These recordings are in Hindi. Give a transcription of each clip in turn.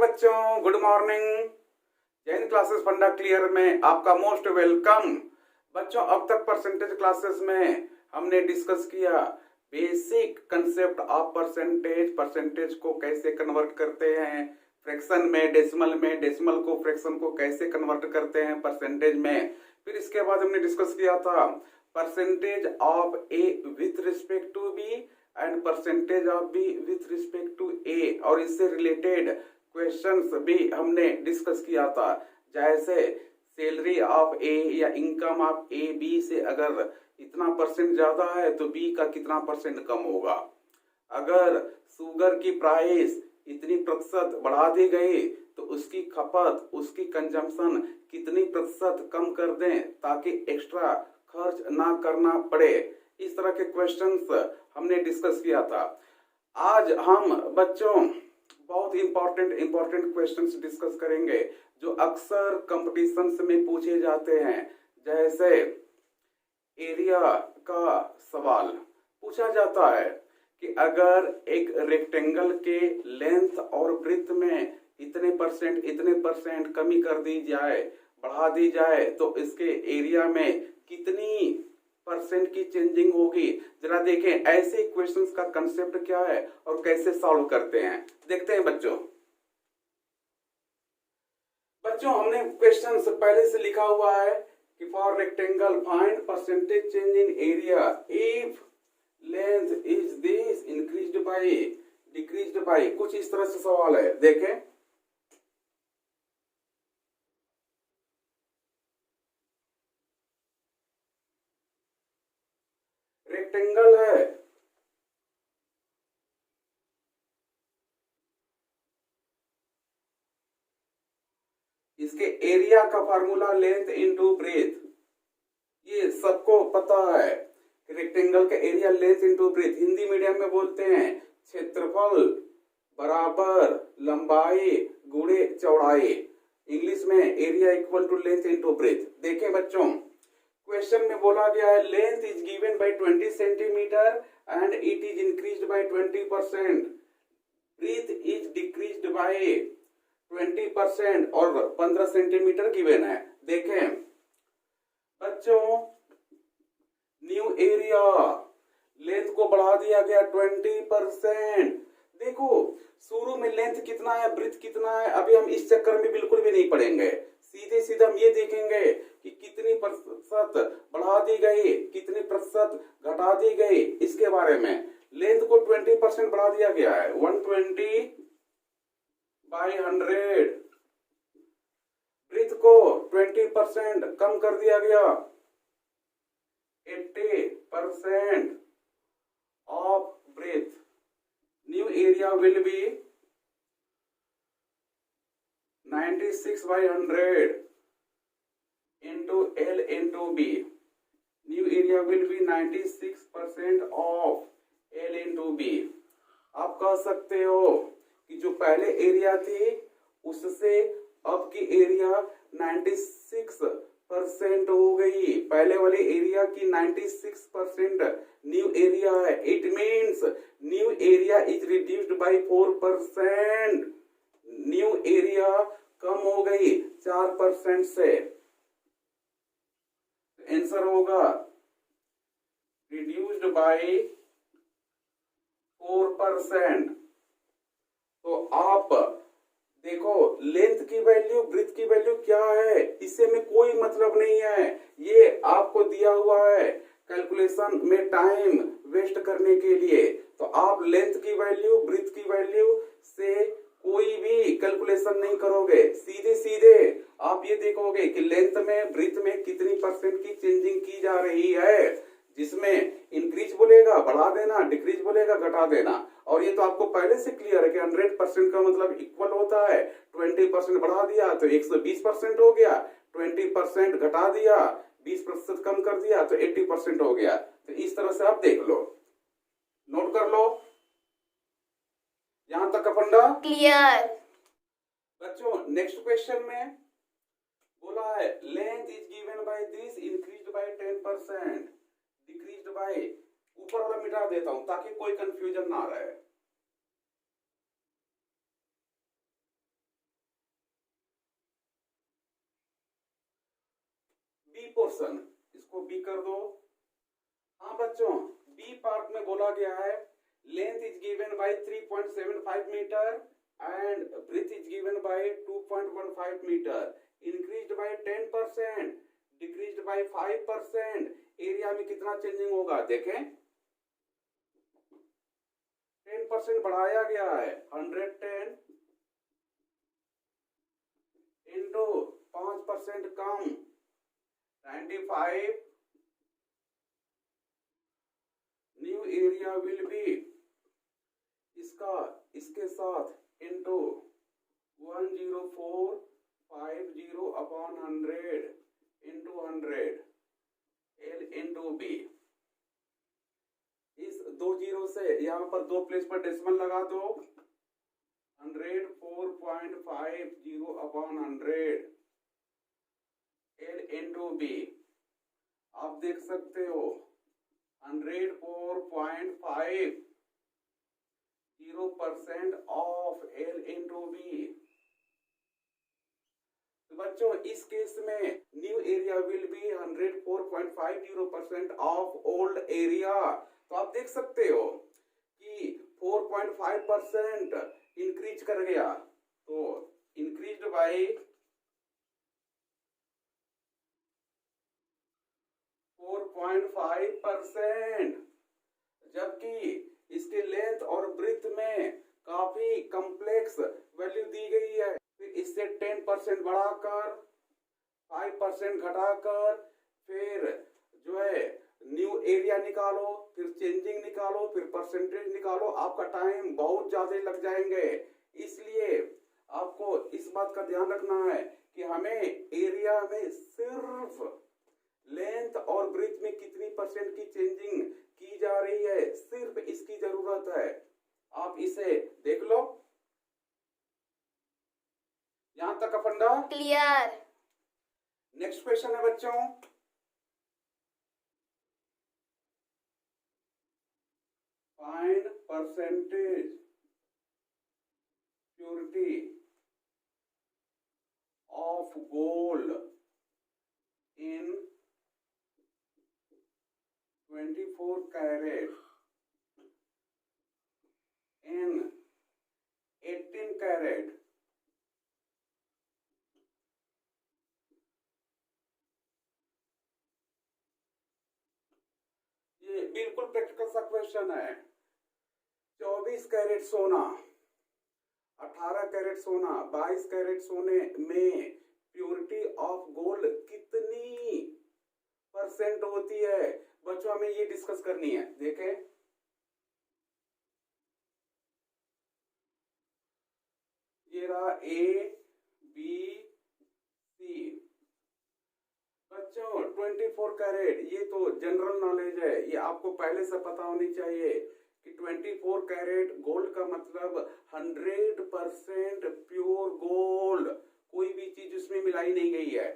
बच्चों, गुड मॉर्निंग। जैन क्लासेस फंडा क्लियर में आपका मोस्ट वेलकम। बच्चों, अब तक परसेंटेज क्लासेस में हमने डिस्कस किया basic concept of percentage, percentage को कैसे कन्वर्ट करते हैं फ्रैक्शन में, डेसिमल को फ्रैक्शन को कैसे कन्वर्ट करते हैं परसेंटेज में। फिर इसके बाद हमने डिस्कस किया था percentage of a with respect to b and percentage of b with respect to a, और इससे रिलेटेड क्वेश्चंस भी हमने डिस्कस किया था। जैसे सैलरी ऑफ ए या इनकम ऑफ ए बी से अगर इतना परसेंट ज्यादा है तो बी का कितना परसेंट कम होगा। अगर शुगर की प्राइस इतनी प्रतिशत बढ़ा दी गई तो उसकी खपत, उसकी कंजम्पशन कितनी प्रतिशत कम कर दें ताकि एक्स्ट्रा खर्च ना करना पड़े। इस तरह के क्वेश्चंस हमने डिस्कस किया था। आज हम बच्चों बहुत इंपॉर्टेंट क्वेश्चंस डिस्कस करेंगे जो अक्सर कंपटीशंस में पूछे जाते हैं। जैसे एरिया का सवाल पूछा जाता है कि अगर एक रेक्टेंगल के लेंथ और ब्रेड्थ में इतने परसेंट कमी कर दी जाए, बढ़ा दी जाए तो इसके एरिया में कितनी परसेंट की चेंजिंग होगी। जरा देखें ऐसे क्वेश्चंस का कंसेप्ट क्या है और कैसे सॉल्व करते हैं, देखते हैं बच्चों। हमने क्वेश्चंस पहले से लिखा हुआ है कि for rectangle find percentage change in area if length is this increased by decreased bye, कुछ इस तरह से सवाल है। देखें रेक्टेंगल है, इसके एरिया का फार्मूला लेंथ इनटू ब्रेथ, ये सबको पता है। रेक्टेंगल का area length into breath, Hindi medium में बोलते हैं क्षेत्रफल बराबर लंबाई गुणे चौड़ाई, इंग्लिश में area equal to length into breadth. देखें बच्चों, क्वेश्चन में बोला गया है length is given by 20 centimetre and it is increased by 20%, breadth is decreased by 20% और 15 सेंटीमीटर गिवन है। देखें बच्चों, न्यू एरिया लेंथ को बढ़ा दिया गया 20%। देखो शुरू में लेंथ कितना है, ब्रेथ कितना है, अभी हम इस चक्कर में बिल्कुल भी नहीं पड़ेंगे। सीधे हम ये देखेंगे कि कितनी प्रतिशत बढ़ा दी गई, कितनी प्रतिशत घटा दी गई, इसके बारे में। लेंथ को 20% बढ़ा दिया गया है, 120/100। ब्रेथ को 20% कम कर दिया गया, 80% of breadth. New area will be 96/100 into L into B. New area will be 96% of L into B. आप कह सकते हो कि जो पहले एरिया थी उससे अब की एरिया 96% हो गई। पहले वाले एरिया की 96% न्यू एरिया है। It means new area is reduced by 4%। New area कम हो गई 4% से। आंसर होगा रिड्यूस्ड बाय 4%। तो आप देखो लेंथ की वैल्यू, ब्रेथ की वैल्यू क्या है, इससे में कोई मतलब नहीं है। ये आपको दिया हुआ है कैलकुलेशन में टाइम वेस्ट करने के लिए। तो आप लेंथ की वैल्यू, ब्रेथ की वैल्यू से कोई भी कैलकुलेशन नहीं करोगे। सीधे आप ये देखोगे कि लेंथ में, ब्रेथ में कितनी परसेंट की चेंजिंग की जा रही है, जिसमें इंक्रीज बोलेगा बढ़ा देना, डिक्रीज बोलेगा घटा देना। और ये तो आपको पहले से क्लियर है कि 100% का मतलब इक्वल होता है। 20% बढ़ा दिया तो 120% हो गया, 20% घटा दिया, 20% कम कर दिया तो 80% हो गया। तो इस तरह से आप देख लो, नोट कर लो। यहां तक का फंडा क्लियर। बच्चों नेक्स्ट क्वेश्चन में बोला है length is given by this increased by 10%, decreased bye, ऊपर वाला मिटा देता हूं ताकि कोई कंफ्यूजन ना रहे। पोर्शन, इसको बी कर दो। हाँ बच्चों, बी पार्ट में बोला गया है length is given by 3.75 metre and breadth is given by 2.15 metre, increased by 10%, decreased by 5%, area में कितना चेंजिंग होगा देखें, 10% बढ़ाया गया है, 110 इंटू 5% कम 95, न्यू एरिया विल बी इसका इसके साथ into 10450 upon 100 into 100 L into B. इस दो जीरो से यहाँ पर दो प्लेस पर डेसिमल लगा दो, 104.50 अपॉन 100 एल इंटू बी। आप देख सकते हो 104.50% ऑफ एल इंटू बी। तो बच्चों इस केस में new area will B 104.50% of old area. तो आप देख सकते हो कि 4.5% इंक्रीज कर गया, तो इंक्रीज्ड बाय 4.5%, जबकि इसके लेंथ और ब्रेथ में काफी कॉम्प्लेक्स वैल्यू दी गई है। फिर इससे 10% बढ़ाकर 5% घटाकर फिर जो है न्यू एरिया निकालो, फिर चेंजिंग निकालो, फिर परसेंटेज निकालो, आपका टाइम बहुत ज्यादा लग जाएंगे। इसलिए आपको इस बात का ध्यान रखना है कि हमें एरिया में सिर्फ लेंथ और ब्रेथ में कितनी परसेंट की चेंजिंग की जा रही है, सिर्फ इसकी जरूरत है। आप इसे देख लो, यहां तक का फंडा क्लियर। नेक्स्ट क्वेश्चन है बच्चों, find percentage purity of gold in 24 carat in 18 carat. ये बिल्कुल प्रैक्टिकल सा क्वेश्चन है। 24 कैरेट सोना, 18 कैरेट सोना, 22 कैरेट सोने में प्योरिटी ऑफ गोल्ड कितनी परसेंट होती है? बच्चों हमें ये डिस्कस करनी है। देखें ये रहा ए बी सी। बच्चों 24 कैरेट ये तो जनरल नॉलेज है, ये आपको पहले से पता होनी चाहिए कि 24 कैरेट गोल्ड का मतलब 100% प्योर गोल्ड, कोई भी चीज उसमें मिलाई नहीं गई है।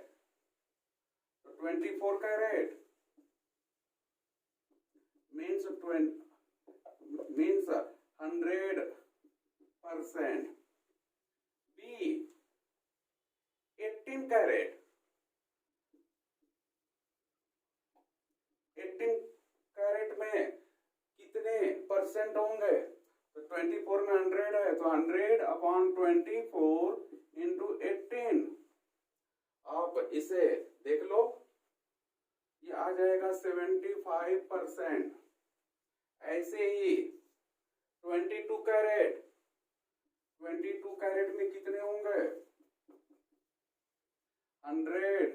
तो 24 कैरेट मीन्स 100%। बी 18 कैरेट, 18 कैरेट में कितने परसेंट होंगे? तो 24 में 100 है, तो 100 अपॉन 24 इंटू 18। आप इसे देख लो, ये आ जाएगा 75%। ऐसे ही 22 कैरेट, 22 कैरेट में कितने होंगे? 100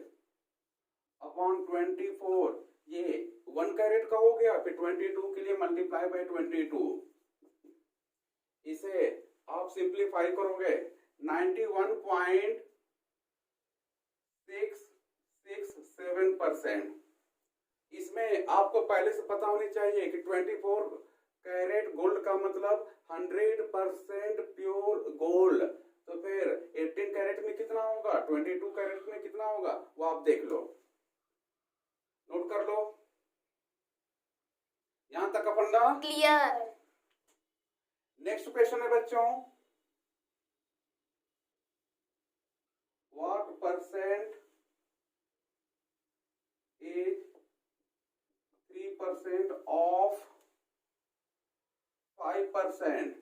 अपॉन 24, ये 1 कैरेट का हो गया, फिर 22 के लिए मल्टीप्लाई बाय 22। इसे आप सिंप्लीफाई करोगे 91.667%। इसमें आपको पहले से पता होनी चाहिए कि 24 कैरेट गोल्ड का मतलब 100% प्योर गोल्ड। तो फिर 18 कैरेट में कितना होगा, 22 कैरेट में कितना होगा, वो आप देख लो, नोट कर लो। यहां तक का फंडा क्लियर। नेक्स्ट क्वेश्चन है बच्चों, व्हाट परसेंट is 3% of 5%,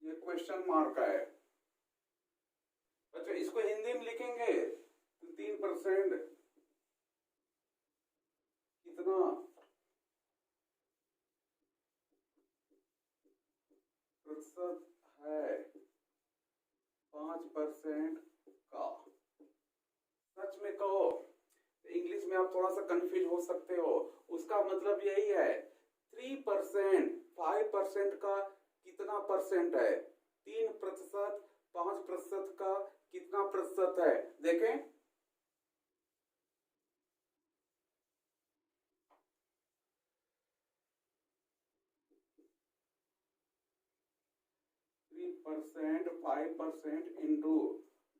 ये क्वेश्चन मार्क है बच्चों। इसको हिंदी में लिखेंगे तो 3% कितना प्रतिशत है 5% का। सच में कहो, इंग्लिश में आप थोड़ा सा कंफ्यूज हो सकते हो। उसका मतलब यही है 3% 5% का कितना परसेंट है, 3%, 5% का कितना प्रतिशत है। देखें, परसेंट 5% इंटू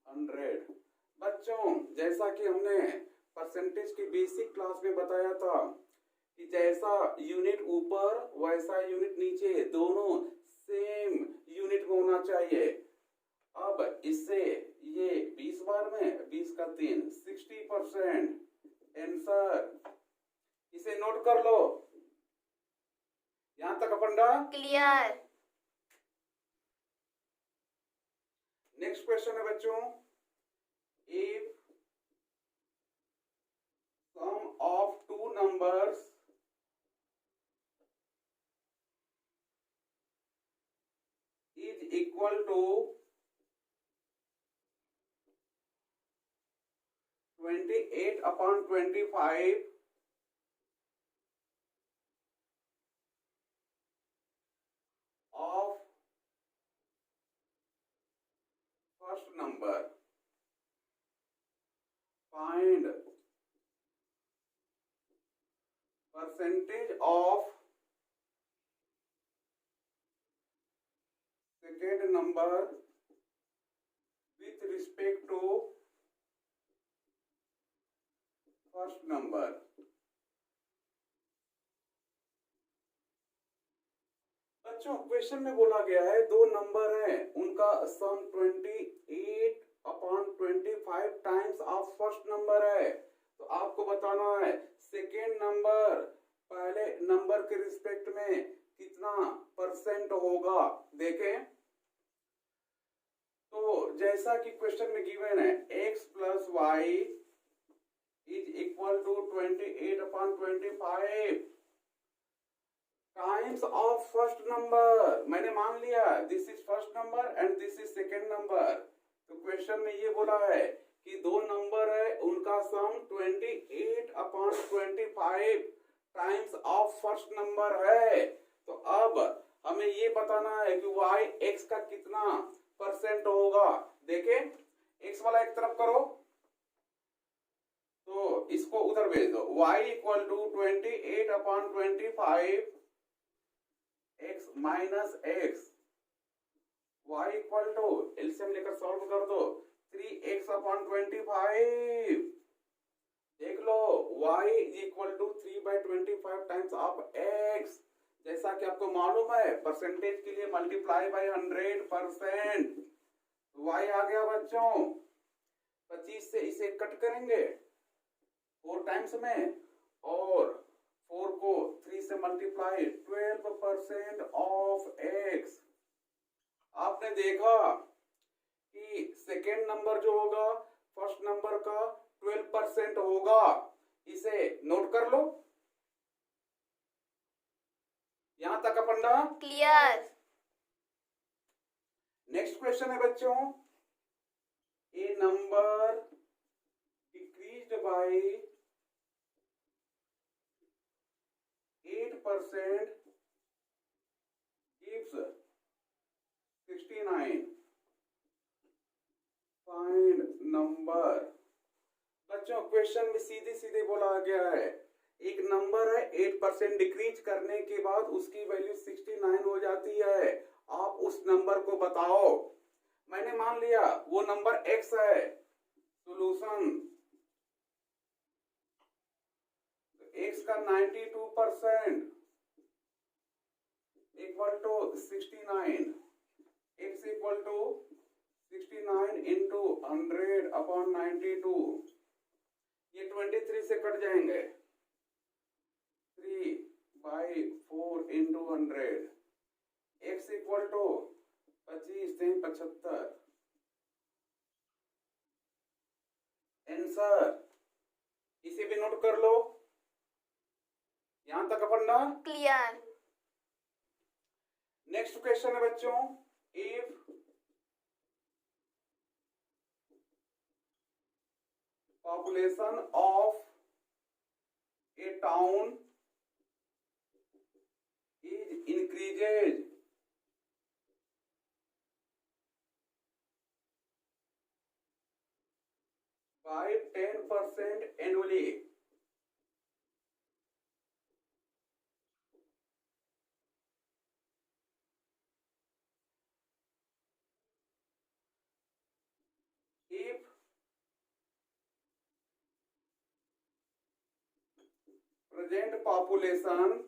100। बच्चों, जैसा कि हमने परसेंटेज की बेसिक क्लास में बताया था कि जैसा यूनिट ऊपर वैसा यूनिट नीचे, दोनों सेम यूनिट में होना चाहिए। अब इससे ये 20 बार में 20 का 3 60% आंसर। इसे नोट कर लो। यहां तक फंडा क्लियर। नेक्स्ट क्वेश्चन है बच्चों, if sum of two numbers is equal to 28/25 of first number, find percentage of second number with respect to first number। बच्चों, क्वेश्चन में बोला गया है दो नंबर हैं, उनका sum 28/25 times of first number है। तो आपको बताना है सेकेंड नंबर पहले नंबर के रिस्पेक्ट में कितना परसेंट होगा। देखें, तो जैसा कि क्वेश्चन में गिवन है x + y is equal to 28/25 times of first number. मैंने मान लिया this is first number and this is second number. तो क्वेश्चन में ये बोला है कि दो नंबर है, उनका sum 28/25 times of first number है। तो अब हमें ये बताना है कि y x का कितना परसेंट होगा। देखें, x वाला एक तरफ करो तो इसको उधर भेज दो। y = 28/25 x minus x, y = LCM लेकर सॉल्व कर दो 3x/25। देख लो y = 3/25 टाइम्स ऑफ x। जैसा कि आपको मालूम है परसेंटेज के लिए मल्टीप्लाई बाय 100%। y आ गया बच्चों 25 से इसे कट करेंगे 4 टाइम्स में और 4 को 3 से मल्टीप्लाई 12% ऑफ x। आपने देखा कि सेकेंड नंबर जो होगा फर्स्ट नंबर का 12% होगा। इसे नोट कर लो। यहां तक अपना क्लियर। नेक्स्ट क्वेश्चन है बच्चों, a number decreased by 8% gives 69, find number। बच्चों, क्वेश्चन में सीधे सीधे बोला गया है एक नंबर है 8% डिक्रीज करने के बाद उसकी वैल्यू 69 हो जाती है। आप उस नंबर को बताओ। मैंने मान लिया वो नंबर x है। सॉल्यूशन x का 92% equal to 69, x equal to 69 into 100/92। ये 23 से कट जाएंगे, 3/4 इंटू 100, x इक्वल टू 25 से 75। आंसर इसे भी नोट कर लो। यहां तक फंडा क्लियर। नेक्स्ट क्वेश्चन है बच्चों, if population of a town is increases by 10% annually, if present population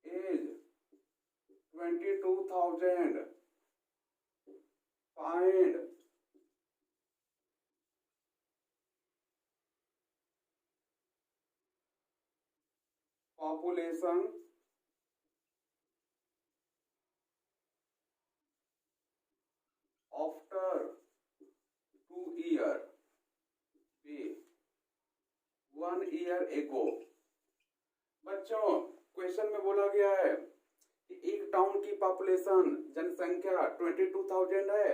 is 22,000, find population after 2 years, B 1 year ago। बच्चों क्वेश्चन में बोला गया है कि एक टाउन की पॉपुलेशन जनसंख्या 22,000 है,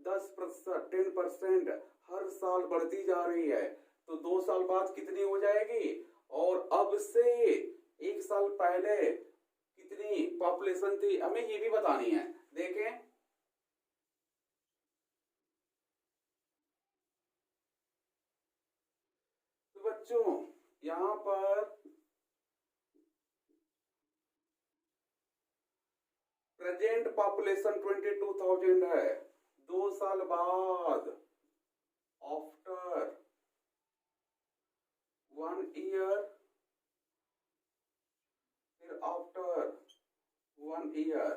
10%, 10% हर साल बढ़ती जा रही है, तो 2 साल बाद कितनी हो जाएगी, और अब से 1 साल पहले कितनी पॉपुलेशन थी, हमें ये भी बतानी है। देखें तो बच्चों यहां पर प्रेजेंट पॉपुलेशन 22,000 है, 2 साल बाद आफ्टर 1 ईयर, फिर आफ्टर 1 ईयर,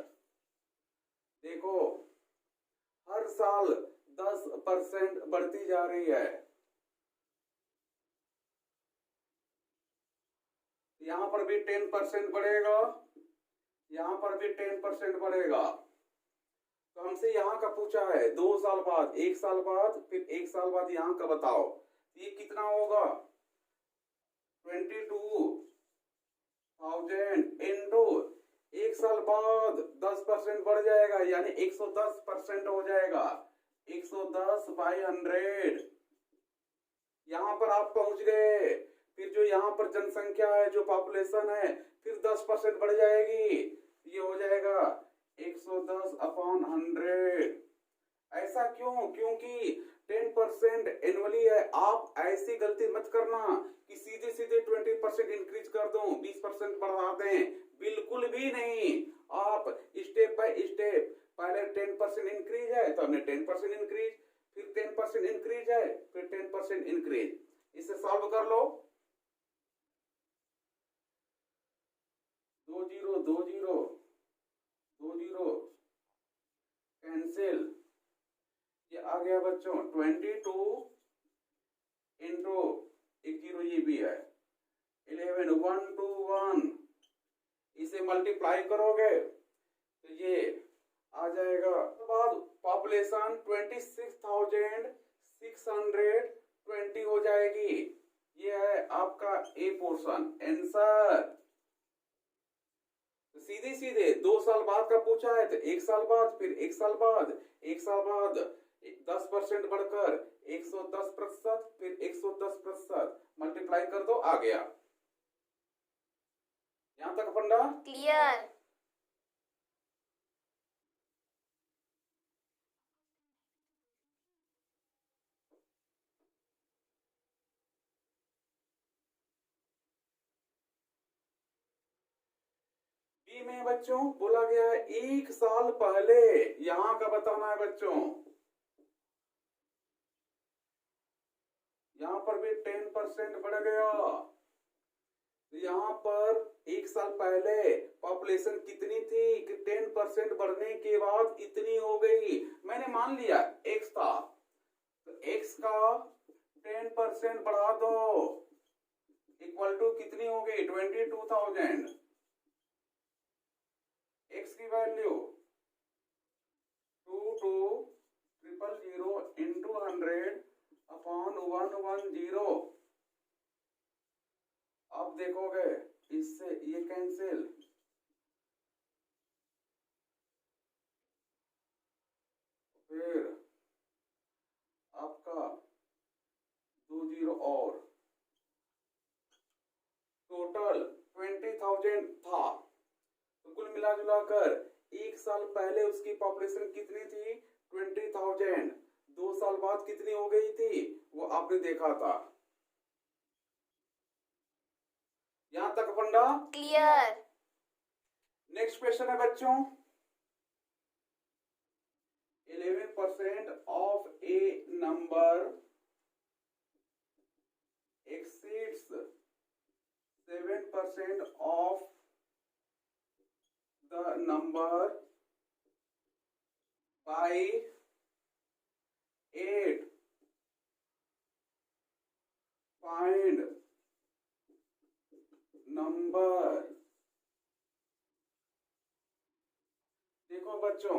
देखो हर साल 10% बढ़ती जा रही है। यहां पर भी 10% बढ़ेगा, यहां पर भी 10% बढ़ेगा। तो हमसे यहां का पूछा है 2 साल बाद, 1 साल बाद, फिर 1 साल बाद यहां का बताओ, ये कितना होगा, 22,000 इंटू 1 साल बाद 10% बढ़ जाएगा, यानी 110% हो जाएगा, 110/100। यहां पर आप पहुंच गए, फिर जो यहां पर जनसंख्या है, जो पॉपुलेशन है, फिर 10% बढ़ जाएगी, ये हो जाएगा 110/100। ऐसा क्यों, क्योंकि 10% एनुअली है। आप ऐसी गलती मत करना कि सीधे सीधे 20% इंक्रीज कर दो, 20% बढ़ा दें, बिल्कुल भी नहीं। आप स्टेप बाय स्टेप, पहले 10% इंक्रीज है तो हमने 10% इंक्रीज, फिर 10% इंक्रीज है, फिर 10% इंक्रीज, इसे सॉल्व कर लो। 2 0 2 0 2 0 कैंसिल, ये आ गया बच्चों 22 इंटू 1 0 ये भी है 11, 1 2 1, इसे मल्टीप्लाई करोगे तो ये आ जाएगा। बाद पॉपुलेशन 26,620 हो जाएगी। ये है आपका ए पोर्शन आंसर। सीधे सीधे 2 साल बाद का पूछा है तो 1 साल बाद, फिर 1 साल बाद, 1 साल बाद 10% बढ़कर 110%, फिर 110% मल्टीप्लाई कर दो, आ गया। यहां तक फंडा क्लियर। बी में बच्चों बोला गया है 1 साल पहले, यहां का बताना है बच्चों। यहां पर भी 10% बढ़ गया, यहां पर 1 साल पहले पॉपुलेशन कितनी थी कि 10% बढ़ने के बाद इतनी हो गई। मैंने मान लिया x था, x का 10% बढ़ा दो, इक्वल टू कितनी होगी 22,000। x की वैल्यू 22,000 into 100 अपॉन 110। अब देखोगे इससे ये कैंसिल, फिर आपका 20 और टोटल 20,000 था। तो कुल मिला जुला कर एक साल पहले उसकी पॉपुलेशन कितनी थी 20,000। 2 साल बाद कितनी हो गई थी वो आपने देखा था। यहां तक फंडा क्लियर। नेक्स्ट क्वेश्चन है बच्चों, 11% of a number exceeds 7% of the number by 8. Find number। देखो बच्चों,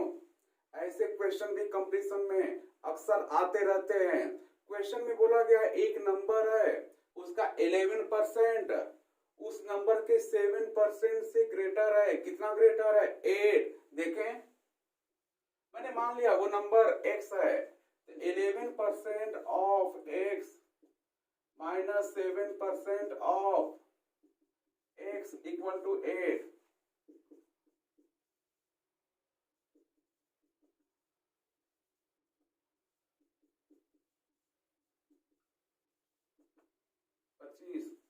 ऐसे क्वेश्चन भी कंपटीशन में अक्सर आते रहते हैं। क्वेश्चन में बोला गया एक नंबर है, उसका 11% उस नंबर के 7% से ग्रेटर है। कितना ग्रेटर है 8। देखें मैंने मान लिया वो नंबर x है, तो 11% of x minus 7% of x equal to 8।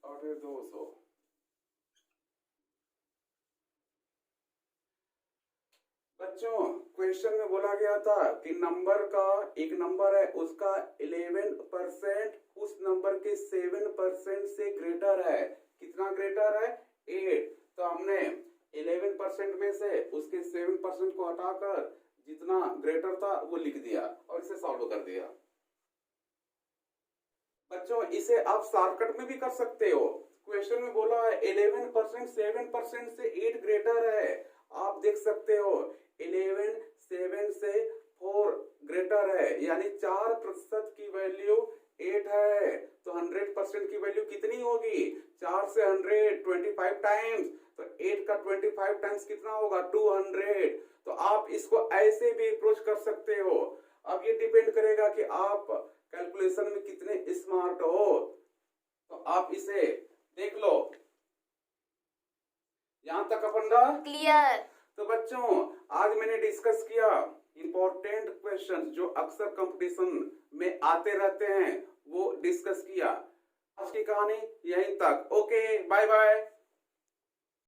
और 200। बच्चों क्वेश्चन में बोला गया था कि नंबर का एक नंबर है उसका 11% उस नंबर के 7% से ग्रेटर है। कितना ग्रेटर है 8। तो हमने 11% में से उसके 7% को हटाकर जितना ग्रेटर था वो लिख दिया और इसे सॉल्व कर दिया। बच्चों इसे आप शॉर्टकट में भी कर सकते हो। क्वेश्चन में बोला है 11% 7% से 8 ग्रेटर है। आप देख सकते हो 11 7 से 4 ग्रेटर है, यानी 4% की वैल्यू 8 है। तो 100% की वैल्यू कितनी होगी 4 से 100 25 टाइम्स, तो 8 का 25 टाइम्स कितना होगा 200। तो आप इसको ऐसे भी अप्रोच कर सकते हो। अब ये डिपेंड करेगा कि आप कैलकुलेशन में कितने स्मार्ट हो। तो आप इसे देख लो। यहां तक फंडा क्लियर। तो बच्चों आज मैंने डिस्कस किया इंपॉर्टेंट क्वेश्चन जो अक्सर कंपटीशन में आते रहते हैं, वो डिस्कस किया। आज की कहानी यहीं तक। Okay bye bye.